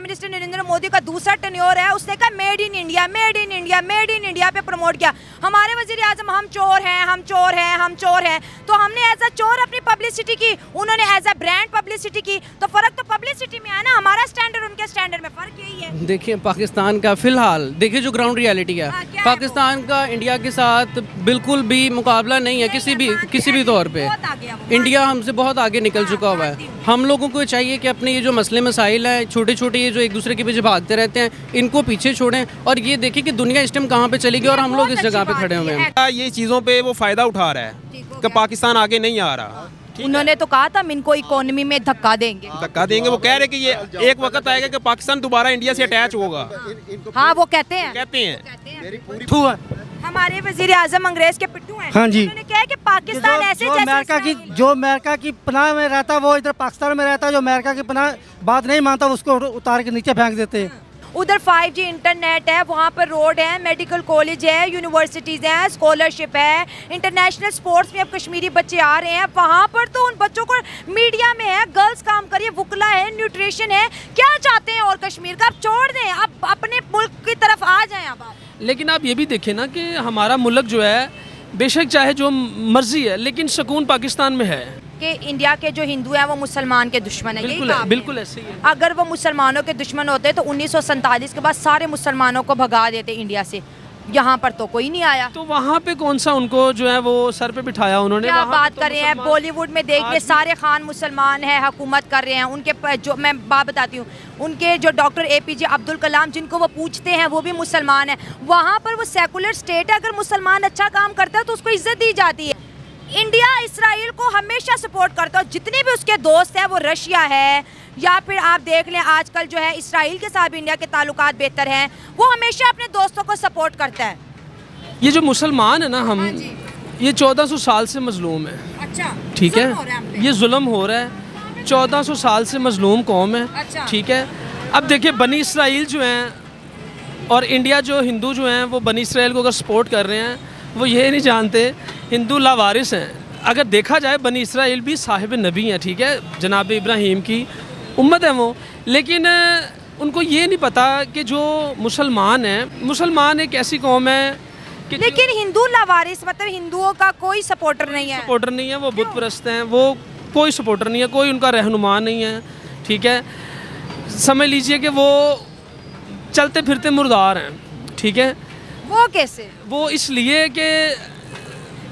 Prime minister Narendra Modi का दूसरा tenure है, उसने कहा made in India, made in India, made in India पे प्रमोट किया। हमारे वजीर आजम हम चोर हैं, हम चोर हैं, हम चोर हैं, तो हमने एज अ चोर अपनी पब्लिसिटी की, उन्होंने एज अ ब्रांड पब्लिसिटी की, तो फर्क तो पब्लिसिटी में है ना, हमारा स्टैंडर्ड उनके स्टैंडर्ड में फर्क यही है। देखिए पाकिस्तान का फिलहाल देखिए जो ग्राउंड रियलिटी है, हाँ, क्या है पाकिस्तान का इंडिया के साथ बिल्कुल भी मुकाबला नहीं है किसी भी तौर पे। बहुत आगे है वो। इंडिया हमसे बहुत आगे निकल चुका हुआ है। हम लोगों को चाहिए कि अपने ये जो मसले मसाइल हैं, छोटे छोटे ये जो एक दूसरे के पीछे भागते रहते हैं, इनको पीछे छोड़ें और ये देखें कि दुनिया इस टाइम कहाँ पे चलेगी और हम लोग इस जगह पे खड़े हुए हैं। ये चीज़ों पे वो फ़ायदा उठा रहा है कि पाकिस्तान आगे नहीं आ रहा। उन्होंने तो कहा था हम इनको इकोनॉमी में धक्का देंगे। धक्का देंगे, वो कह रहे कि ये एक वक्त आएगा कि पाकिस्तान दोबारा इंडिया से अटैच होगा। हाँ वो कहते हैं, कहते हैं हमारे वजीर आजम अंग्रेज के पिट्ठू हैं। हाँ जी। उन्होंने कहा कि पाकिस्तान ऐसे जैसे जो अमेरिका की पनाह में रहता है वो इधर पाकिस्तान में रहता है, जो अमेरिका की पनाह बात नहीं मानता उसको उतार के नीचे फेंक देते हैं। उधर 5G इंटरनेट है, वहाँ पर रोड है, मेडिकल कॉलेज है, यूनिवर्सिटीज़ हैं, स्कॉलरशिप है, इंटरनेशनल स्पोर्ट्स में अब कश्मीरी बच्चे आ रहे हैं, वहाँ पर तो उन बच्चों को मीडिया में है, गर्ल्स काम करिए, वुकला है, न्यूट्रिशन है, क्या चाहते हैं और कश्मीर का? अब छोड़ दें, अब अपने मुल्क की तरफ आ जाएं अब आप। लेकिन आप ये भी देखें ना कि हमारा मुल्क जो है बेशक चाहे जो मर्जी है लेकिन सुकून पाकिस्तान में है कि इंडिया के जो हिंदू हैं वो मुसलमान के दुश्मन है। बिल्कुल ऐसे ही है। अगर वो मुसलमानों के दुश्मन होते तो 1947 के बाद सारे मुसलमानों को भगा देते इंडिया से, यहाँ पर तो कोई नहीं आया। तो वहाँ पे कौन सा उनको जो है वो सर पे बिठाया उन्होंने? क्या बात तो कर रहे हैं, बॉलीवुड में देख ले सारे खान मुसलमान हैं, हुकूमत कर रहे हैं। उनके जो मैं बात बताती हूँ, उनके जो डॉक्टर APJ अब्दुल कलाम जिनको वो पूछते हैं वो भी मुसलमान है। वहाँ पर वो सेकुलर स्टेट है, अगर मुसलमान अच्छा काम करता है तो उसको इज्जत दी जाती है। इंडिया इसराइल को हमेशा सपोर्ट करता है, जितने भी उसके दोस्त हैं, वो रशिया है या फिर आप देख लें आजकल जो है इसराइल के साथ भी इंडिया के ताल्लुकात बेहतर हैं, वो हमेशा अपने दोस्तों को सपोर्ट करता है। ये जो मुसलमान है ना हम, ये 1400 साल से मजलूम है। अच्छा, ठीक है, ये जुल्म हो रहा है, 1400 साल से मजलूम कौम है। अच्छा। ठीक है, अब देखिए बनी इसराइल जो हैं और इंडिया जो हिंदू जो हैं वो बनी इसराइल को अगर सपोर्ट कर रहे हैं, वो ये नहीं जानते हिंदू लावारिस हैं। अगर देखा जाए बनी इसराइल भी साहिब नबी हैं, ठीक है, जनाब इब्राहीम की उम्मत है वो, लेकिन उनको ये नहीं पता कि जो मुसलमान हैं, मुसलमान एक ऐसी कौम है कि लेकिन हिंदू लावारिस मतलब हिंदुओं का कोई सपोर्टर नहीं है। सपोर्टर नहीं है, वो बुत परस्त हैं, वो कोई सपोर्टर नहीं है, कोई उनका रहनुमा नहीं है। ठीक है, समझ लीजिए कि वो चलते फिरते मुर्दार हैं। ठीक है, वो कैसे? वो इसलिए कि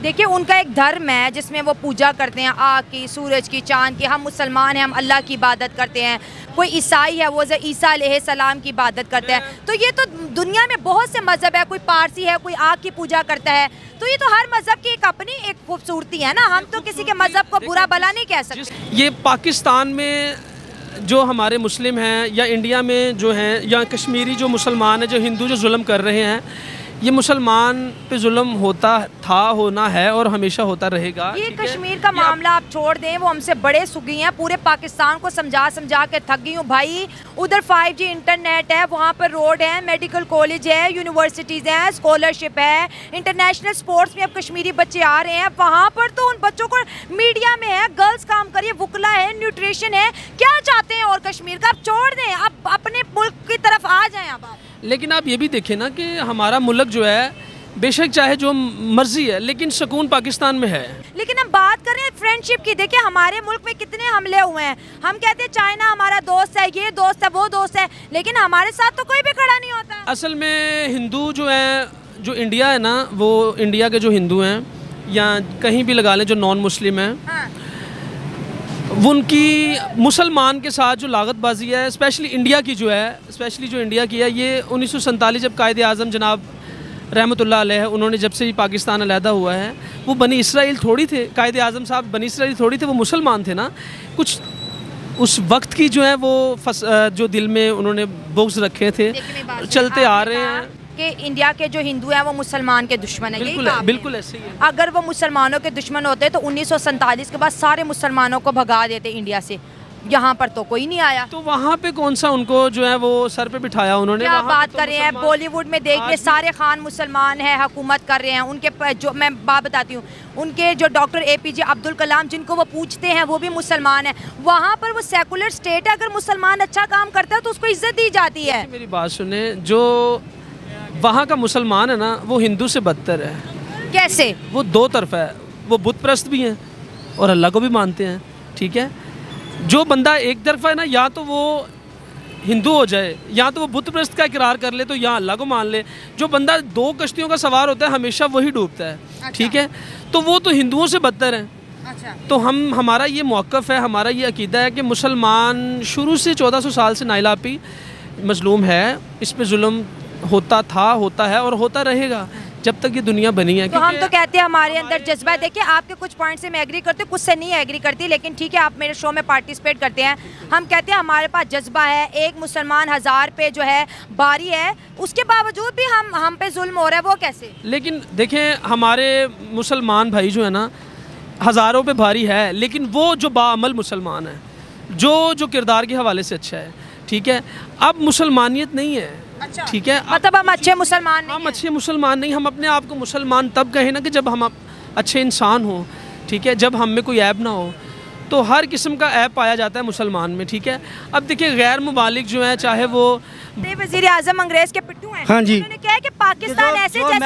देखिए उनका एक धर्म है जिसमें वो पूजा करते हैं आग की, सूरज की, चांद की। हम मुसलमान हैं, हम अल्लाह की इबादत करते हैं। कोई ईसाई है, वो ईसा अलैहिस्सलाम की इबादत करते हैं। तो ये तो दुनिया में बहुत से मज़हब है, कोई पारसी है, कोई आग की पूजा करता है। तो ये तो हर मज़हब की एक अपनी एक खूबसूरती है ना, हम तो किसी के मज़हब को बुरा भला नहीं कह सकते। ये पाकिस्तान में जो हमारे मुस्लिम हैं या इंडिया में जो हैं या कश्मीरी जो मुसलमान हैं, जो हिंदू जो जुल्म कर रहे हैं, ये मुसलमान पे जुल्म होता था, होना है और हमेशा होता रहेगा। ये कश्मीर का मामला आप छोड़ दें, वो हमसे बड़े सुगी हैं, पूरे पाकिस्तान को समझा समझा के थक गई हूँ भाई। उधर 5G इंटरनेट है, वहाँ पर रोड है, मेडिकल कॉलेज है, यूनिवर्सिटीज़ हैं, स्कॉलरशिप है, इंटरनेशनल स्पोर्ट्स में अब कश्मीरी बच्चे आ रहे हैं, वहाँ पर तो उन बच्चों को मीडिया में है, गर्ल्स काम करिए, वुकला है, न्यूट्रिशन है, क्या चाहते हैं और कश्मीर का? अब छोड़ दें, अब अपने मुल्क की तरफ आ जाएं अब आप। लेकिन आप ये भी देखें ना कि हमारा मुल्क जो है बेशक चाहे जो मर्जी है लेकिन सुकून पाकिस्तान में है। लेकिन हम बात कर रहे हैं फ्रेंडशिप की, देखिए हमारे मुल्क में कितने हमले हुए हैं। हम कहते हैं चाइना हमारा दोस्त है, ये दोस्त है, वो दोस्त है, लेकिन हमारे साथ तो कोई भी खड़ा नहीं होता। असल में हिंदू जो है, जो इंडिया है ना, वो इंडिया के जो हिंदू हैं या कहीं भी लगा लें जो नॉन मुस्लिम हैं, हाँ। उनकी मुसलमान के साथ जो लागतबाजी है, स्पेशली इंडिया की जो है, स्पेशली जो इंडिया की है, ये 1947 जब कायदे आज़म जनाब रहमतुल्लाह अलैह उन्होंने जब से ही पाकिस्तान अलहदा हुआ है, वो बनी इसराइल थोड़ी थे, कायदे आज़म साहब बनी इसराइल थोड़ी थे, वो मुसलमान थे ना। कुछ उस वक्त की जो है वो जो दिल में उन्होंने बुग़्ज़ रखे थे, चलते आ रहे हैं कि इंडिया के जो हिंदू हैं वो मुसलमान के दुश्मन है। बिल्कुल ऐसे ही है। अगर वो मुसलमानों के दुश्मन होते तो 1947 के बाद सारे मुसलमानों को भगा देते इंडिया से, यहाँ पर तो कोई नहीं आया। तो वहाँ पे कौन सा उनको जो है वो सर पे बिठाया उन्होंने? क्या वहाँ पे बात तो कर रहे हैं, मुसलमान- बॉलीवुड में देख ले आज- सारे खान मुसलमान हैं, हुकूमत कर रहे हैं। उनके जो मैं बात बताती हूँ, उनके जो डॉक्टर APJ अब्दुल कलाम जिनको वो पूछते हैं वो भी मुसलमान है। वहाँ पर वो सेकुलर स्टेट है, अगर मुसलमान अच्छा काम करता है तो उसको इज्जत दी जाती है। मेरी बात सुने, जो वहाँ का मुसलमान है ना वो हिंदू से बदतर है। कैसे? वो दो तरफा है, वो बुत परस्त भी हैं और अल्लाह को भी मानते हैं, ठीक है। जो बंदा एक तरफा है ना, या तो वो हिंदू हो जाए या तो वो बुत परस्त का इकरार कर ले तो या अल्लाह को मान ले। जो बंदा दो कश्तियों का सवार होता है हमेशा वही डूबता है, ठीक है। तो वो तो हिंदुओं से बदतर हैं। अच्छा। तो हमारा ये मौक़िफ़ है, हमारा ये अकीदा है कि मुसलमान शुरू से 1400 साल से नाइलापी मजलूम है। इस पे जुल्म होता था, होता है और होता रहेगा जब तक ये दुनिया बनी है। तो हम तो कहते हैं हमारे अंदर जज्बा है। देखिए आपके कुछ पॉइंट से मैं एग्री करती हूँ, कुछ से नहीं एग्री करती, लेकिन ठीक है आप मेरे शो में पार्टिसिपेट करते हैं। हम कहते हैं हमारे पास जज्बा है। एक मुसलमान 1000 पे जो है बारी है, उसके बावजूद भी हम पे जुल्म हो रहा है, वो कैसे? लेकिन देखें हमारे मुसलमान भाई जो है ना हज़ारों पे भारी है, लेकिन वो जो बाअमल मुसलमान है, जो किरदार के हवाले से अच्छा है, ठीक है। अब मुसलमानियत नहीं है, अच्छा। ठीक है। मतलब हम अच्छे मुसलमान नहीं हम हैं। अच्छे मुसलमान नहीं, हम अपने आप को मुसलमान तब कहें ना कि जब हम अच्छे इंसान हो, ठीक है। जब हम में कोई ऐब ना हो। तो हर किस्म का ऐब पाया जाता है मुसलमान में, ठीक है। अब देखिए गैर मुबालिग जो है, चाहे वो वज़ीर आज़म अंग्रेज के पिट्ठू हैं। हाँ जी। उन्होंने कहा कि पाकिस्तान ऐसे जो जैसे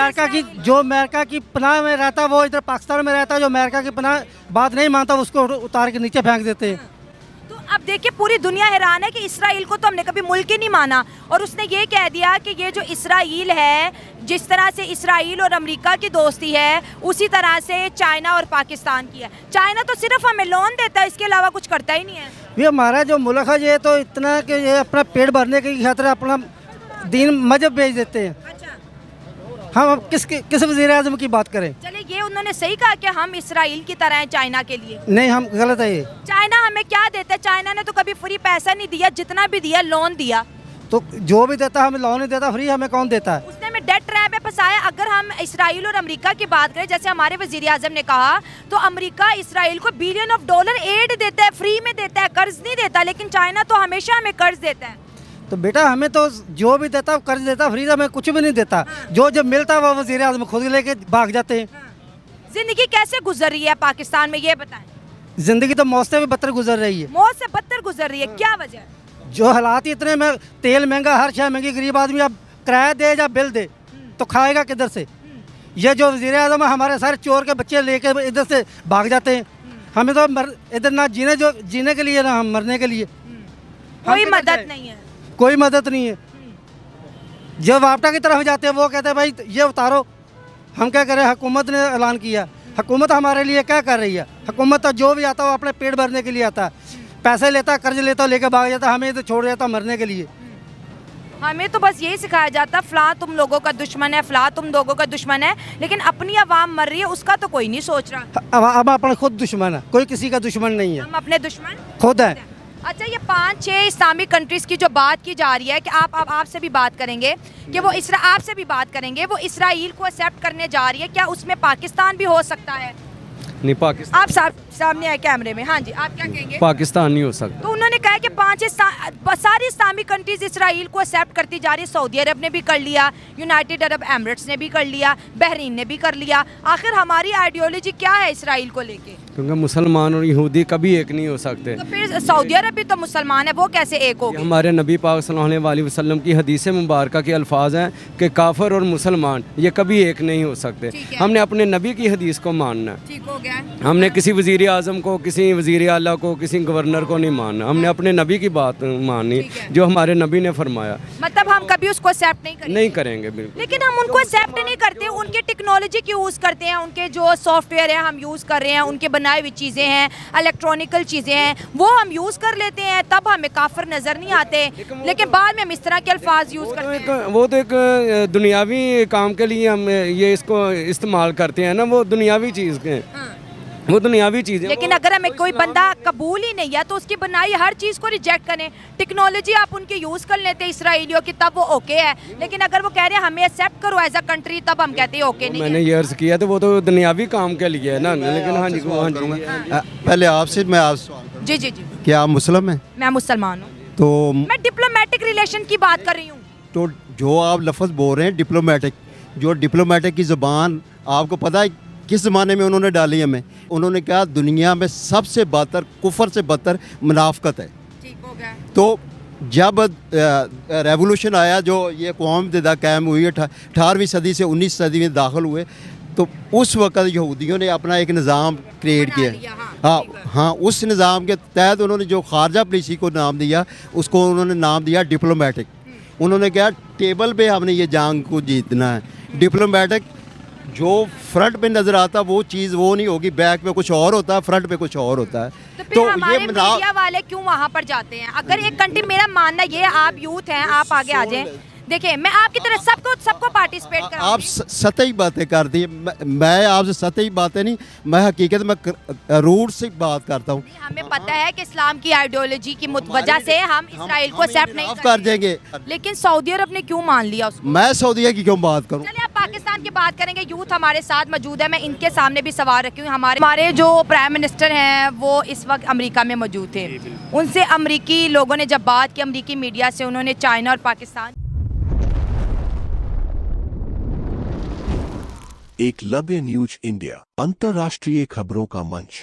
अमेरिका की पनाह में रहता है वो इधर पाकिस्तान में रहता है। जो अमेरिका की पनाह बात नहीं मानता उसको उतार के नीचे फेंक देते हैं। तो अब देखिए पूरी दुनिया हैरान है कि इसराइल को तो हमने कभी मुल्क ही नहीं माना, और उसने ये कह दिया कि ये जो इसराइल है, जिस तरह से इसराइल और अमेरिका की दोस्ती है उसी तरह से चाइना और पाकिस्तान की है। चाइना तो सिर्फ हमें लोन देता है, इसके अलावा कुछ करता ही नहीं है। ये हमारा जो मुल्क है ये तो इतना कि ये अपना पेट भरने की खातिर अपना दीन मजहब बेच देते हैं। अच्छा, हम अब किस वज़ीर आज़म की बात करें? चलिए ये उन्होंने सही कहा कि हम इसराइल की तरह हैं चाइना के लिए। नहीं, हम गलत है ये। चाइना हमें क्या देता है? चाइना ने तो कभी फ्री पैसा नहीं दिया, जितना भी दिया लोन दिया। तो जो भी देता हमें लोन नहीं देता, फ्री हमें कौन देता है? उसने हमें डेट ट्रैप में फंसाया। अगर हम इसराइल और अमेरिका की बात करें, जैसे हमारे वज़ीर आज़म ने कहा, तो अमेरिका इसराइल को बिलियन ऑफ डॉलर एड देता है, फ्री में देता है, कर्ज नहीं देता। लेकिन चाइना तो हमेशा हमें कर्ज देता है। तो बेटा हमें तो जो भी देता कर्ज देता, फ्री हमें कुछ भी नहीं देता। जो जब मिलता वो वज़ीर आज़म खुद लेके भाग जाते हैं। जिंदगी कैसे गुजर रही है पाकिस्तान में, ये बताएं। जिंदगी तो मौत से भी बदतर गुजर रही है। मौत से बदतर गुजर रही है, क्या वजह है? जो हालात ही इतने में, तेल महंगा, हर शय महंगी, गरीब आदमी अब किराया दे या बिल दे तो खाएगा किधर से? ये जो वज़ीर आज़म है, हमारे सारे चोर के बच्चे लेके इधर से भाग जाते हैं। हमें तो इधर ना जीने के लिए ना हम मरने के लिए। कोई मदद नहीं है। कोई मदद नहीं है। जब वापटा की तरफ जाते हैं वो कहते हैं भाई ये उतारो। हम क्या करें? हुकूमत ने ऐलान किया। हुकूमत हमारे लिए क्या कर रही है? हुकूमत तो जो भी आता है वो अपने पेट भरने के लिए आता है, पैसे लेता, कर्ज लेता, लेके भाग जाता, हमें तो छोड़ जाता मरने के लिए। हमें तो बस यही सिखाया जाता, फ़लाँ तुम लोगों का दुश्मन है, फ़लाँ तुम लोगों का दुश्मन है, लेकिन अपनी आवाम मर रही है उसका तो कोई नहीं सोच रहा। अब अपने खुद दुश्मन है, कोई किसी का दुश्मन नहीं है, हम अपने दुश्मन खुद है। अच्छा, ये 5-6 इस्लामिक कंट्रीज़ की जो बात की जा रही है कि आपसे भी बात करेंगे कि वो आपसे भी बात करेंगे, वो इसराइल को एक्सेप्ट करने जा रही है, क्या उसमें पाकिस्तान भी हो सकता है? नहीं, पाकिस्तान आप सामने आए कैमरे में। हाँ जी, आप क्या कहेंगे? पाकिस्तान नहीं हो सकता। तो उन्होंने कहा कि सारी इस्लामिक कंट्रीज इसराइल को एक्सेप्ट करती जा रही है। सऊदी अरब ने भी कर लिया, यूनाइटेड अरब एमिरेट्स ने भी कर लिया, बहरीन ने भी कर लिया। आखिर हमारी आइडियोलॉजी क्या है इसराइल को लेके? क्योंकि मुसलमान और यहूदी कभी एक नहीं हो सकते। तो फिर सऊदी अरब भी तो मुसलमान है, वो कैसे एक हो ये गए? हमारे नबी पाक सल्लल्लाहु अलैहि वसल्लम की हदीस मुबारक के अल्फाज हैं कि काफिर और मुसलमान ये कभी एक नहीं हो सकते। ठीक है। हमने अपने नबी की हदीस को मानना है। ठीक हो गया। हमने किसी वज़ीर आज़म को, किसी वज़ीर आला को, किसी गवर्नर को नहीं मानना। हमने अपने नबी की बात माननी ठीक है। जो हमारे नबी ने फरमाया। मतलब हम कभी उसको एक्सेप्ट नहीं करेंगे? नहीं करेंगे बिल्कुल। लेकिन हम उनको एक्सेप्ट नहीं करते, उनके टेक्नोलॉजी की यूज़ करते हैं, उनके जो सॉफ्टवेयर है हम यूज़ कर रहे हैं, उनके बनाई हुई चीज़ें हैं, इलेक्ट्रॉनिकल चीज़ें हैं, वो हम यूज़ कर लेते हैं, तब हमें काफिर नज़र नहीं आते। लेकिन बाद में हम इस तरह के अल्फाज यूज़ करते हैं। वो तो एक दुनियावी काम के लिए हम ये इसको इस्तेमाल करते हैं ना, वो दुनियावी चीज़ के, वो दुनियावी चीज़ है। लेकिन अगर हमें कोई बंदा कबूल ही नहीं है तो उसकी बनाई हर चीज़ को रिजेक्ट करें। टेक्नोलॉजी आप उनकी यूज़ कर लेते हैं इसराइलियों की, तब वो ओके है। लेकिन अगर वो कह रहे हैं हमें एक्सेप्ट करो एज अ कंट्री, तब हम कहते हैं ओके नहीं मैंने है। ये अर्ज किया तो वो तो दुनियावी काम के लिए है ना। लेकिन हाँ जी, हाँ जी। पहले आपसे मैं आपसे सवाल करूं। जी जी जी। क्या आप मुस्लिम हैं? मैं मुसलमान हूँ। तो मैं डिप्लोमेटिक रिलेशन की बात कर रही हूँ। तो जो आप लफ्ज़ बोल रहे हैं डिप्लोमेटिक, जो डिप्लोमेटिक की ज़बान आपको पता है किस ज़माने में उन्होंने डाली हमें? उन्होंने कहा दुनिया में सबसे बदतर, कुफर से बदतर मुनाफकत है। ठीक हो गया। तो जब रेवोल्यूशन आया, जो ये कौम मुत्तहिदा कायम हुई 18वीं सदी से 19 सदी में दाखिल हुए, तो उस वक़्त यहूदियों ने अपना एक निज़ाम क्रिएट बना लिया, किया। हाँ, हाँ हाँ, उस निज़ाम के तहत उन्होंने जो खारजा पॉलिसी को नाम दिया, उसको उन्होंने नाम दिया डिप्लोमेटिक। उन्होंने कहा टेबल पे हमने ये जंग को जीतना है। डिप्लोमेटिक जो फ्रंट पे नज़र आता वो चीज़ वो नहीं होगी, बैक पे कुछ और होता है, फ्रंट पे कुछ और होता है। तो फिर हमारे मीडिया वाले क्यों वहाँ पर जाते हैं? अगर एक कंट्री, मेरा मानना ये है, आप यूथ हैं, आप आगे आ जाएं। देखिए मैं आपकी तरह सबको पार्टिसिपेट आप कराऊंगी। सतही बातें कर दी। मैं आपसे सतही बातें नहीं, मैं हकीकत में रूट से बात करता हूँ। हमें पता है कि इस्लाम की आइडियोलॉजी की वजह से हम इसराइल को एक्सेप्ट नहीं कर देंगे, लेकिन सऊदी अरब ने क्यों मान लिया उसको? मैं सऊदीया की क्यों बात करूँ? चलिए आप पाकिस्तान की बात करेंगे। यूथ हमारे साथ मौजूद है, मैं इनके सामने भी सवाल रखी हूँ। हमारे जो प्राइम मिनिस्टर हैं वो इस वक्त अमेरिका में मौजूद थे। उनसे अमेरिकी लोगों ने जब बात की, अमेरिकी मीडिया से, उन्होंने चाइना और पाकिस्तान एकलव्य न्यूज इंडिया, अंतर्राष्ट्रीय खबरों का मंच।